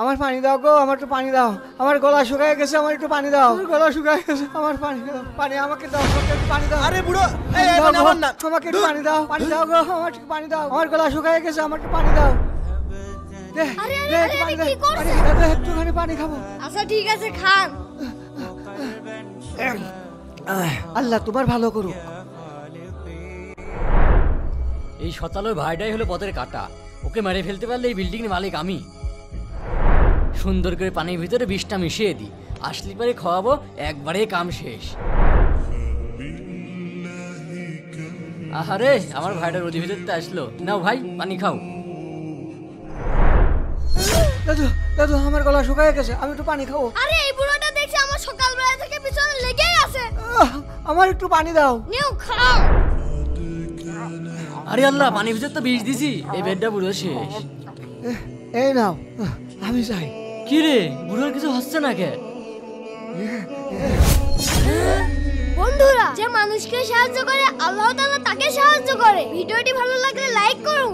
আমার পানি দাও গো, আমার একটু পানি দাও। আমার গলা শুকায় গেছে, আমার একটু পানি দাও। গলা শুকায় গেছে, আমার পানি দাও। পানি আমাকে দাও, আমাকে একটু পানি দাও। আরে বুড়ো, এই দাও মানে গো, আমার না। আমাকে একটু পানি দাও। পানি দাও গো, আমার একটু পানি দাও। আমার গলা শুকায় গেছে, আমার একটু পানি দাও। দে, আরে, দে, আরে, একটু পানি আরে, দে। কি করছে? পানি দে, একটুখানি পানি খাবো। আচ্ছা ঠিক আছে খান। আল্লাহ তোমার ভালো করুক। এই শতালোর ভাইটাই হলো পথের কাটা। ওকে মেরে ফেলতে পারলে এই বিল্ডিং এর মালিক আমি। সুন্দর করে পানির ভিতরে বিষটা মিশিয়ে দিই, আসলি পারে খাওয়াবো, একবারে কাম শেষ। আহারে আমার ভাইটা রোদি ভিতরতে আসলো। নাও ভাই পানি খাও। দাদু, দাদু, আমার গলা শুকায় গেছে, আমি একটু পানি খাবো। আরে এই বুড়োটা দেখছি আমার সকালবেলা থেকে পিছনে লেগেই আছে। আমার একটু পানি দাও। নিও খাও। আরে আল্লাহ, পানির ভিতর তো বিষ দিছি, এই বেডটা পুরো শেষ। এই নাও, আমি যাই। কি রে, বুড়োর কিছু হচ্ছে না কে? বন্ধুরা, যে মানুষকে সাহায্য করে আল্লাহ তাআলা তাকে সাহায্য করে। ভিডিওটি ভালো লাগলে লাইক করুন।